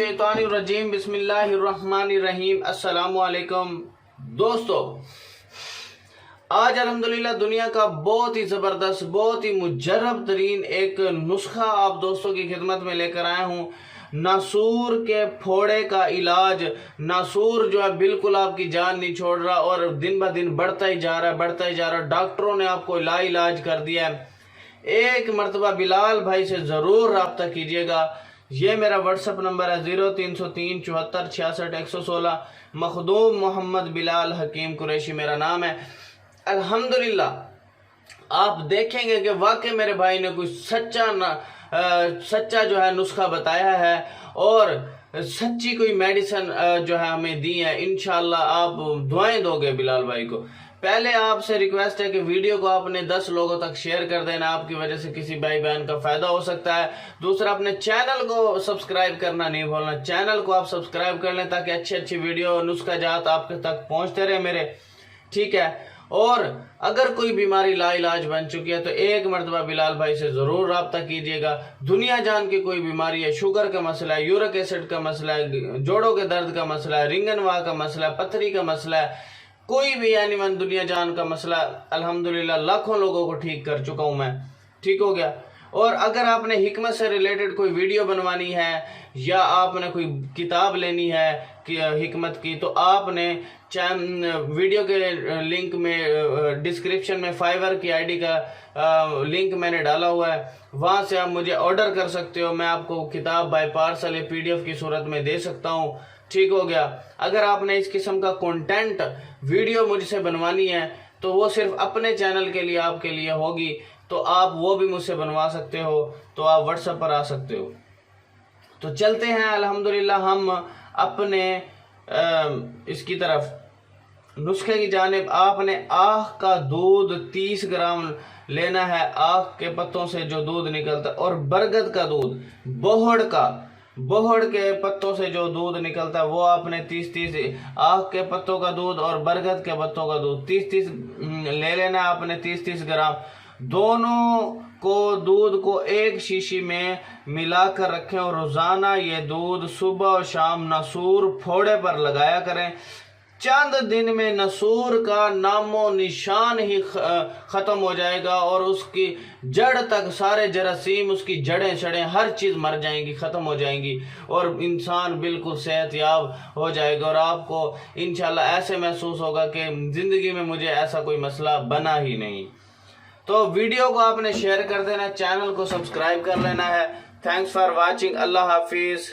मिनश्शैतानिर्रजीम बिस्मिल्लाहिर्रहमानिर्रहीम। अस्सलामु अलैकुम दोस्तों, आज अल्हम्दुलिल्लाह दुनिया का बहुत ही ज़बरदस्त, बहुत ही मुजर्रब तरीन एक नुस्खा आप दोस्तों की खिदमत में लेकर आया हूँ। नासूर के फोड़े का इलाज। नासूर जो है बिल्कुल आपकी जान नहीं छोड़ रहा और दिन ब दिन बढ़ता ही जा रहा है। डॉक्टरों ने आपको लाइलाज कर दिया है। एक मरतबा बिलाल भाई से ज़रूर रब्ता कीजिएगा। ये मेरा व्हाट्सअप नंबर है 0303 74 66 116। मखदूम मोहम्मद बिलाल हकीम कुरैशी मेरा नाम है। अल्हम्दुलिल्लाह आप देखेंगे कि वाकई मेरे भाई ने कुछ सच्चा जो है नुस्खा बताया है और सच्ची कोई मेडिसिन जो है हमें दी है। इंशाल्लाह आप दुआएं दोगे बिलाल भाई को। पहले आपसे रिक्वेस्ट है कि वीडियो को आपने 10 लोगों तक शेयर कर देना, आपकी वजह से किसी भाई बहन का फायदा हो सकता है। दूसरा, अपने चैनल को सब्सक्राइब करना नहीं भूलना। चैनल को आप सब्सक्राइब कर लें ताकि अच्छी वीडियो नुस्खा जात आपके तक पहुंचते रहे मेरे, ठीक है। और अगर कोई बीमारी लाइलाज बन चुकी है तो एक मरतबा बिलाल भाई से ज़रूर रब्ता कीजिएगा। दुनिया जान की कोई बीमारी है, शुगर का मसला है, यूरिक एसिड का मसला है, जोड़ों के दर्द का मसला है, रिंगनवा का मसला है, पथरी का मसला है, कोई भी यानी मन दुनिया जान का मसला अल्हम्दुलिल्लाह लाखों लोगों को ठीक कर चुका हूँ मैं, ठीक हो गया। और अगर आपने हिकमत से रिलेटेड कोई वीडियो बनवानी है या आपने कोई किताब लेनी है कि हिकमत की, तो आपने वीडियो के लिंक में डिस्क्रिप्शन में फाइवर की आईडी का लिंक मैंने डाला हुआ है, वहाँ से आप मुझे ऑर्डर कर सकते हो। मैं आपको किताब बाय पार्सल या PDF की सूरत में दे सकता हूँ, ठीक हो गया। अगर आपने इस किस्म का कंटेंट वीडियो मुझसे बनवानी है तो वो सिर्फ अपने चैनल के लिए आपके लिए होगी, तो आप वो भी मुझसे बनवा सकते हो। तो आप व्हाट्सएप पर आ सकते हो। तो चलते हैं अल्हम्दुलिल्लाह हम अपने इसकी तरफ नुस्खे की जानिब। आपने आख का दूध 30 ग्राम लेना है, आख के पत्तों से जो दूध निकलता है, और बरगद का दूध, बोहड़ के पत्तों से जो दूध निकलता है वो आपने 30 आख के पत्तों का दूध और बरगद के पत्तों का दूध 30 ले लेना है आपने, 30 ग्राम। दोनों को दूध को एक शीशी में मिलाकर रखें और रोजाना ये दूध सुबह और शाम नासूर फोड़े पर लगाया करें। चंद दिन में नसूर का नामो निशान ही खत्म हो जाएगा और उसकी जड़ तक सारे जरासीम, उसकी जड़ें शड़ें हर चीज़ मर जाएंगी, ख़त्म हो जाएंगी और इंसान बिल्कुल सेहतयाब हो जाएगा। और आपको इंशाल्लाह ऐसे महसूस होगा कि ज़िंदगी में मुझे ऐसा कोई मसला बना ही नहीं। तो वीडियो को आपने शेयर कर देना, चैनल को सब्सक्राइब कर लेना है। Thanks for watching. अल्लाह हाफिज़।